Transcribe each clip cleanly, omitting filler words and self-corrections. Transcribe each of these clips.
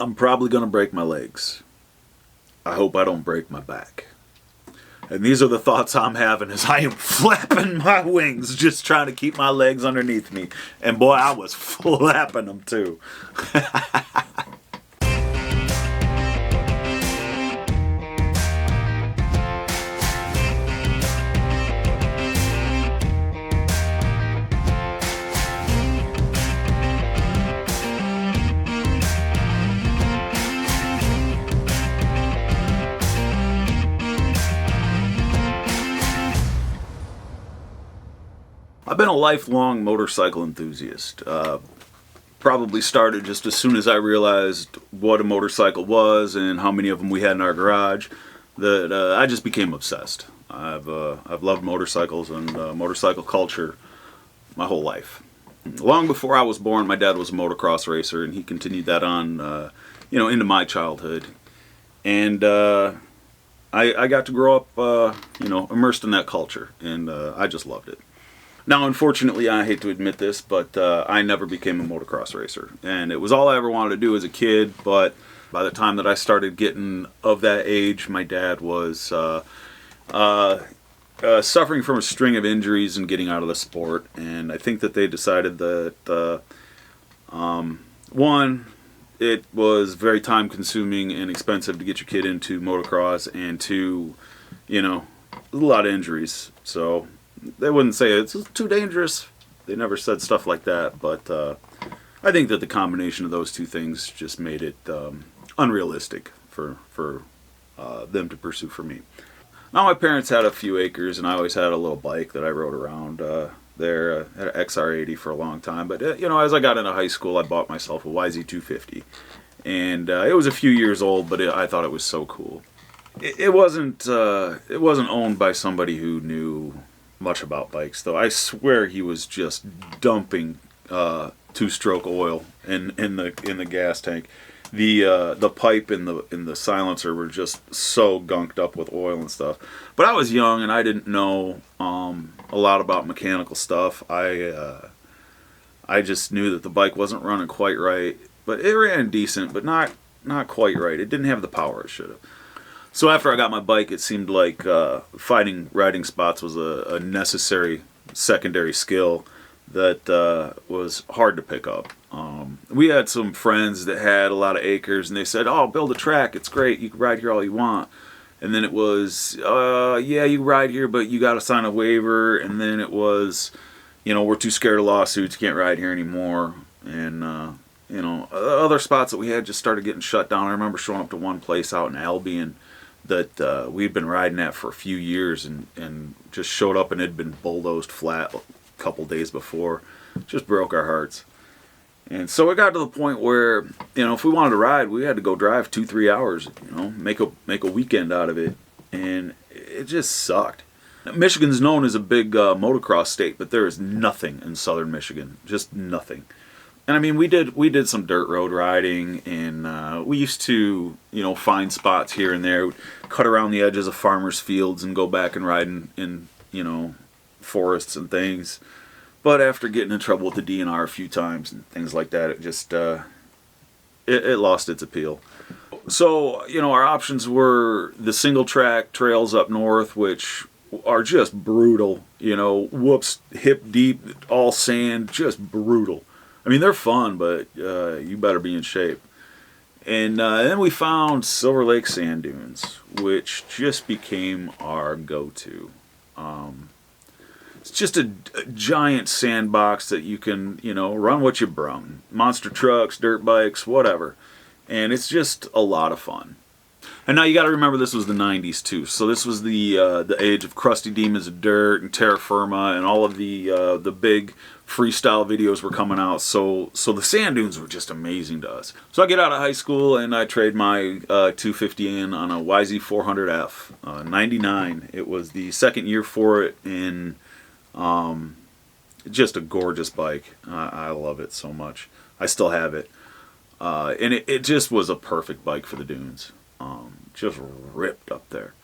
I'm probably going to break my legs. I hope I don't break my back. And these are the thoughts I'm having as I am flapping my wings, just trying to keep my legs underneath me. And boy, I was flapping them too. I've been a lifelong motorcycle enthusiast. Probably started just as soon as I realized what a motorcycle was and how many of them we had in our garage. That I just became obsessed. I've loved motorcycles and motorcycle culture my whole life. Long before I was born, my dad was a motocross racer, and he continued that on, into my childhood. And I got to grow up, immersed in that culture, and I just loved it. Now, unfortunately, I hate to admit this, but I never became a motocross racer. And it was all I ever wanted to do as a kid, but by the time that I started getting of that age, my dad was suffering from a string of injuries and getting out of the sport. And I think that they decided that, one, it was very time-consuming and expensive to get your kid into motocross, and two, a lot of injuries. So they wouldn't say it's too dangerous. They never said stuff like that, but I think that the combination of those two things just made it unrealistic for them to pursue for me. Now, my parents had a few acres, and I always had a little bike that I rode around there. I had an XR80 for a long time, but as I got into high school, I bought myself a YZ250, and it was a few years old, but I thought it was so cool. It wasn't owned by somebody who knew much about bikes, though. I swear he was just dumping two-stroke oil in the gas tank. The pipe in the silencer were just so gunked up with oil and stuff. But I was young and I didn't know a lot about mechanical stuff. I just knew that the bike wasn't running quite right, but it ran decent, but not quite right. It didn't have the power it should have. So after I got my bike, it seemed like finding riding spots was a necessary secondary skill that was hard to pick up. We had some friends that had a lot of acres, and they said, "Oh, build a track. It's great. You can ride here all you want." And then it was, "Yeah, you ride here, but you got to sign a waiver." And then it was, "We're too scared of lawsuits. You can't ride here anymore." And other spots that we had just started getting shut down. I remember showing up to one place out in Albion that we'd been riding at for a few years, and just showed up and it had been bulldozed flat a couple days before. Just broke our hearts. And so it got to the point where, if we wanted to ride, we had to go drive 2-3 hours, make a weekend out of it. And it just sucked. Michigan's known as a big motocross state, but there is nothing in southern Michigan. Just nothing. And I mean, we did some dirt road riding, and we used to, find spots here and there, cut around the edges of farmers' fields and go back and ride in forests and things. But after getting in trouble with the DNR a few times and things like that, it just it lost its appeal. So, our options were the single track trails up north, which are just brutal. Whoops, hip deep, all sand, just brutal. I mean, they're fun, but you better be in shape. And then we found Silver Lake Sand Dunes, which just became our go-to. It's just a giant sandbox that you can, run what you brung. Monster trucks, dirt bikes, whatever. And it's just a lot of fun. And now you got to remember this was the 90s too. So this was the age of Crusty Demons of Dirt and Terra Firma, and all of the big freestyle videos were coming out. So the sand dunes were just amazing to us. So I get out of high school and I trade my 250 in on a YZ400F, 99. It was the second year for it, and just a gorgeous bike. I love it so much. I still have it. And it just was a perfect bike for the dunes. Just ripped up there.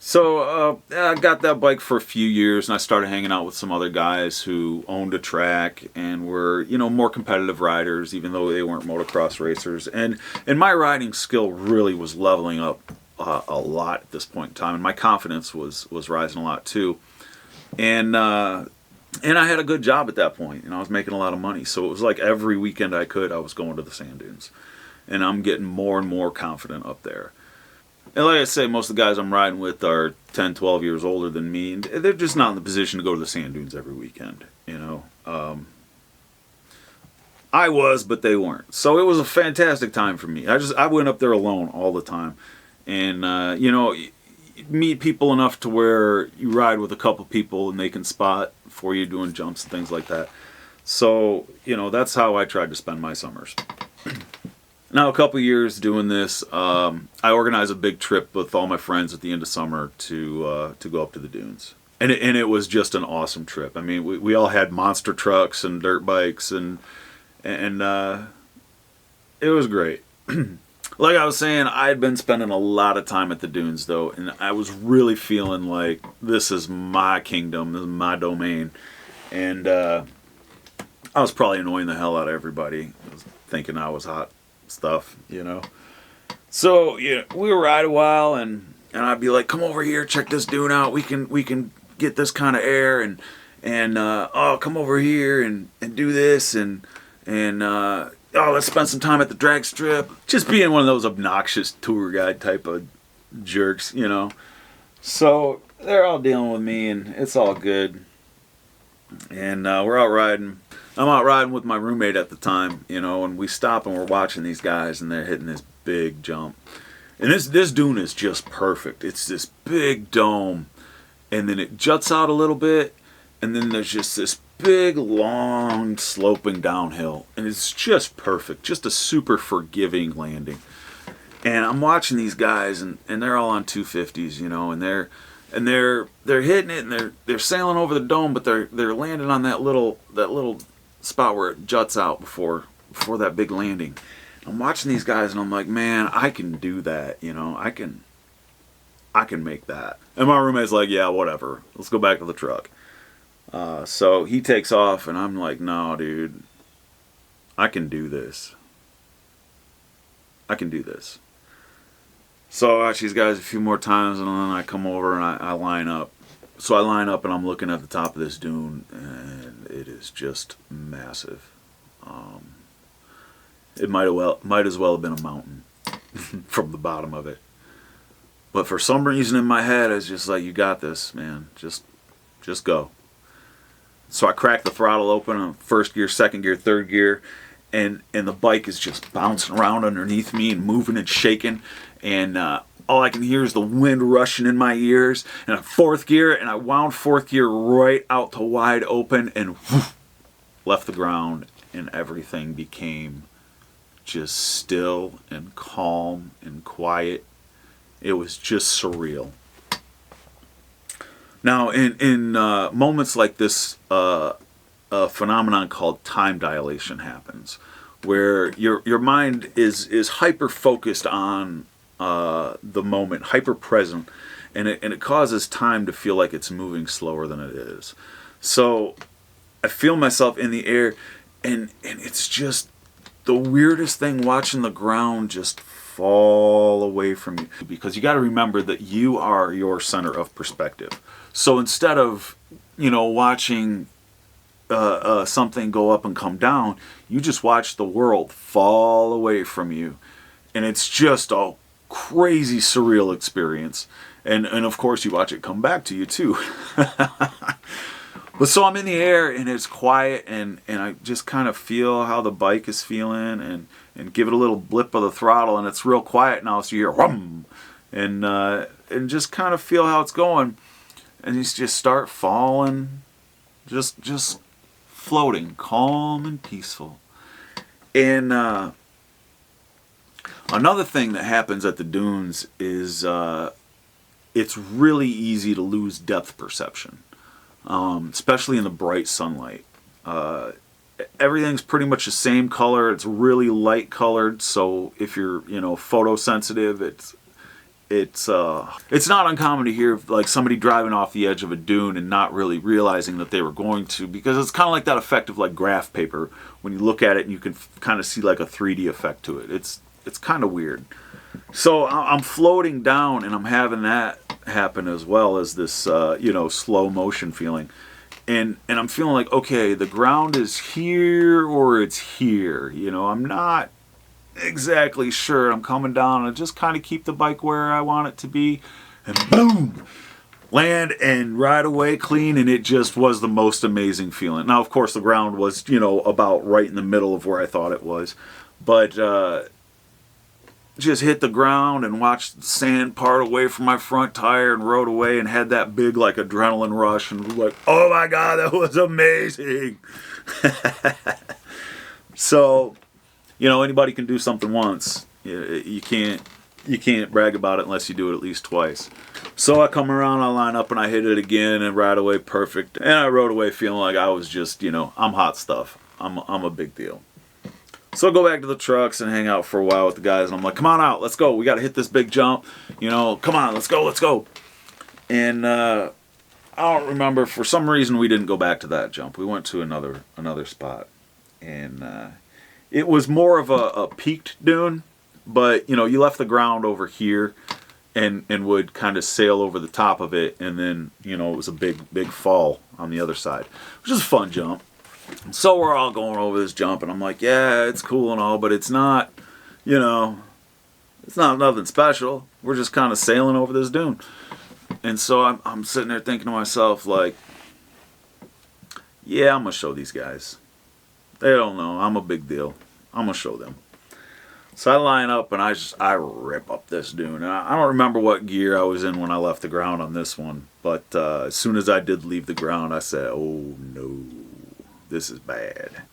So I got that bike for a few years, and I started hanging out with some other guys who owned a track and were, more competitive riders, even though they weren't motocross racers. And my riding skill really was leveling up a lot at this point in time, and my confidence was rising a lot too. And I had a good job at that point, and I was making a lot of money. So it was like every weekend I was going to the sand dunes, and I'm getting more and more confident up there. And like I say, most of the guys I'm riding with are 10, 12 years older than me, and they're just not in the position to go to the sand dunes every weekend, I was, but they weren't. So it was a fantastic time for me. I went up there alone all the time, and you meet people enough to where you ride with a couple people and they can spot for you doing jumps and things like that. So that's how I tried to spend my summers. Now, a couple years doing this, I organized a big trip with all my friends at the end of summer to go up to the dunes, and it was just an awesome trip. I mean, we all had monster trucks and dirt bikes, and it was great. Like I was saying, I had been spending a lot of time at the dunes though, and I was really feeling like this is my kingdom, this is my domain, and I was probably annoying the hell out of everybody. I was thinking I was hot stuff. So we would ride a while, and I'd be like, "Come over here, check this dune out. We can get this kind of air, and oh, come over here and do this, and oh, let's spend some time at the drag strip." Just being one of those obnoxious tour guide type of jerks, So they're all dealing with me, and it's all good. And we're out riding. I'm out riding with my roommate at the time, and we stop and we're watching these guys, and they're hitting this big jump. And this dune is just perfect. It's this big dome, and then it juts out a little bit, and then there's just this big, long, sloping downhill, and it's just perfect. Just a super forgiving landing. And I'm watching these guys, and they're all on 250s, and they're hitting it, and they're sailing over the dome, but they're landing on that little spot where it juts out before that big landing. I'm watching these guys, and I'm like, man, I can do that. I can make that. And my roommate's like, yeah, whatever. Let's go back to the truck. So he takes off, and I'm like, no, dude, I can do this. I can do this. So I watch these guys a few more times, and then I come over and I line up. So I line up, and I'm looking at the top of this dune, and it is just massive. It might as well have been a mountain from the bottom of it. But for some reason in my head, it's just like, you got this, man. Just go. So I crack the throttle open on first gear, second gear, third gear, and the bike is just bouncing around underneath me and moving and shaking, and all I can hear is the wind rushing in my ears. And I'm fourth gear, and I wound fourth gear right out to wide open, and whoosh, left the ground, and everything became just still and calm and quiet. It was just surreal. Now, in moments like this, a phenomenon called time dilation happens, where your mind is hyper focused on the moment, hyper present, and it causes time to feel like it's moving slower than it is. So I feel myself in the air, and it's just the weirdest thing, watching the ground just fall away from you, because you got to remember that you are your center of perspective. So instead of watching something go up and come down, you just watch the world fall away from you, and it's just a crazy surreal experience. And of course you watch it come back to you too. But so I'm in the air, and it's quiet, and I just kind of feel how the bike is feeling, and give it a little blip of the throttle, and it's real quiet now, so you hear whum, and just kind of feel how it's going, and you just start falling, just floating, calm and peaceful. And another thing that happens at the dunes is it's really easy to lose depth perception. Especially in the bright sunlight. Everything's pretty much the same color. It's really light colored, so if you're photosensitive, it's not uncommon to hear like somebody driving off the edge of a dune and not really realizing that they were going to, because it's kind of like that effect of like graph paper when you look at it and you can kind of see like a 3D effect to it. It's kind of weird. So I'm floating down and I'm having that happen as well as this slow motion feeling. And I'm feeling like, okay, the ground is here or it's here. I'm not exactly sure. I'm coming down and just kind of keep the bike where I want it to be. And boom! Land and ride away clean, and it just was the most amazing feeling. Now, of course, the ground was, about right in the middle of where I thought it was. But just hit the ground and watched the sand part away from my front tire and rode away and had that big like adrenaline rush and was like, oh my god, that was amazing. So, anybody can do something once. You can't brag about it unless you do it at least twice. So I come around, I line up, and I hit it again and ride away perfect. And I rode away feeling like I was just, I'm hot stuff. I'm a big deal. So I go back to the trucks and hang out for a while with the guys, and I'm like, come on out, let's go. We got to hit this big jump. Come on, let's go. And I don't remember, for some reason we didn't go back to that jump. We went to another spot. And it was more of a peaked dune, but, you left the ground over here and would kind of sail over the top of it, and then, it was a big fall on the other side, which is a fun jump. So we're all going over this jump, and I'm like, yeah, it's cool and all, but it's not, it's not nothing special. We're just kind of sailing over this dune. And so I'm sitting there thinking to myself, like, yeah, I'm going to show these guys. They don't know. I'm a big deal. I'm going to show them. So I line up, and I rip up this dune. And I don't remember what gear I was in when I left the ground on this one, but as soon as I did leave the ground, I said, oh, no. This is bad.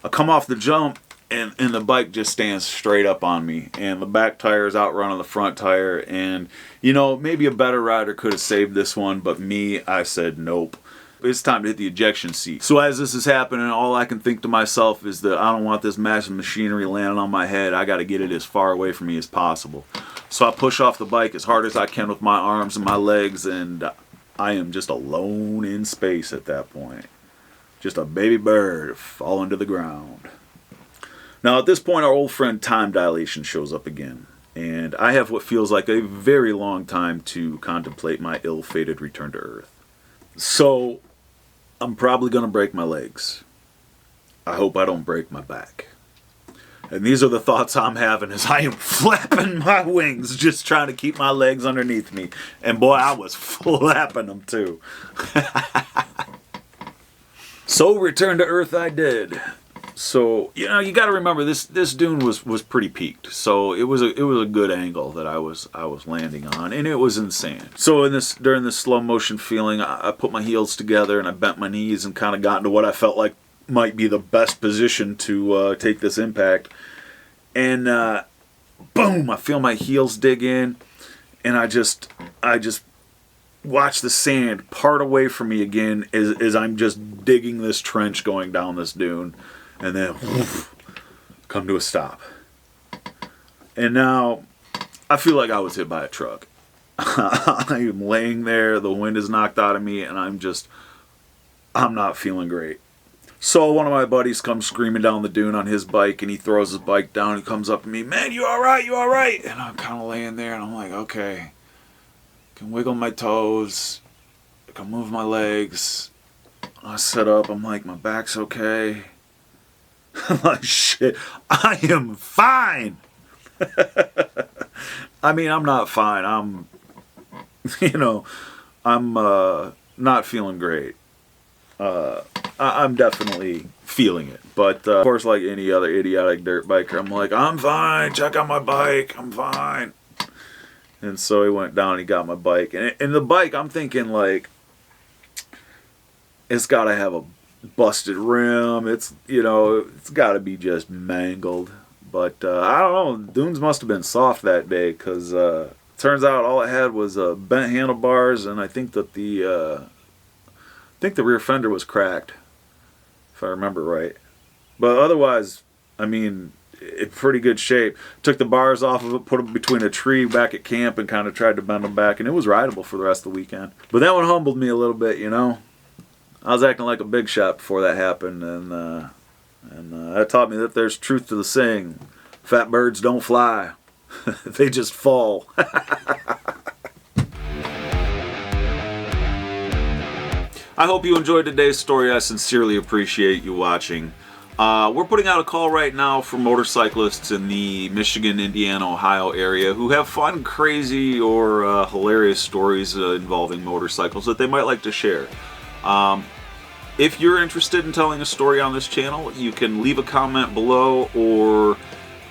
I come off the jump, and the bike just stands straight up on me, and the back tire is outrunning the front tire, and maybe a better rider could have saved this one, but me, I said nope. It's time to hit the ejection seat. So as this is happening, all I can think to myself is that I don't want this massive machinery landing on my head. I got to get it as far away from me as possible. So I push off the bike as hard as I can with my arms and my legs, and I am just alone in space at that point. Just a baby bird falling to the ground. Now at this point, our old friend time dilation shows up again, and I have what feels like a very long time to contemplate my ill-fated return to Earth. So I'm probably going to break my legs. I hope I don't break my back. And these are the thoughts I'm having as I am flapping my wings, just trying to keep my legs underneath me. And boy, I was flapping them too. So return to Earth I did. So, you got to remember this dune was pretty peaked. So it was a good angle that I was landing on, and it was insane. So during this slow motion feeling, I put my heels together and I bent my knees and kind of got into what I felt like might be the best position to take this impact. And boom, I feel my heels dig in, and I just watch the sand part away from me again as I'm just digging this trench going down this dune, and then whoosh, come to a stop. And now I feel like I was hit by a truck. I am laying there, the wind is knocked out of me, and I'm not feeling great. So one of my buddies comes screaming down the dune on his bike, and he throws his bike down. He comes up to me, man, you all right? You all right? And I'm kind of laying there, and I'm like, okay. I can wiggle my toes. I can move my legs. I sit up. I'm like, my back's okay. I'm like, shit, I am fine. I mean, I'm not fine. I'm not feeling great. I'm definitely feeling it. But, of course, like any other idiotic dirt biker, I'm like, I'm fine. Check out my bike. I'm fine. And so he went down and he got my bike. And the bike, I'm thinking, like, it's got to have a busted rim. It's got to be just mangled. But I don't know. Dunes must have been soft that day, because turns out all it had was bent handlebars, and I think that the rear fender was cracked, if I remember right. But otherwise, I mean, in pretty good shape. Took the bars off of it, put them between a tree back at camp, and kind of tried to bend them back, and it was rideable for the rest of the weekend. But that one humbled me a little bit, you know. I was acting like a big shot before that happened, and that taught me that there's truth to the saying, fat birds don't fly, they just fall. I hope you enjoyed today's story. I sincerely appreciate you watching. We're putting out a call right now for motorcyclists in the Michigan, Indiana, Ohio area who have fun, crazy, or hilarious stories involving motorcycles that they might like to share. If you're interested in telling a story on this channel, you can leave a comment below, or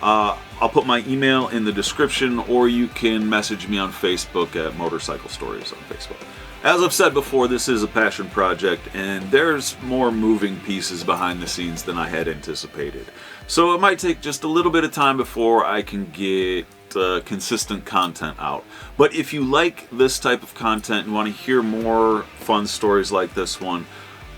I'll put my email in the description, or you can message me on Facebook at Motorcycle Stories on Facebook. As I've said before, this is a passion project, and there's more moving pieces behind the scenes than I had anticipated. So it might take just a little bit of time before I can get consistent content out. But if you like this type of content and want to hear more fun stories like this one,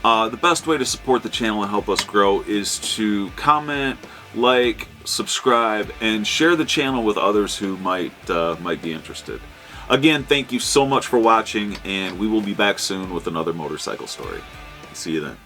the best way to support the channel and help us grow is to comment, like, subscribe, and share the channel with others who might be interested. Again, thank you so much for watching, and we will be back soon with another motorcycle story. See you then.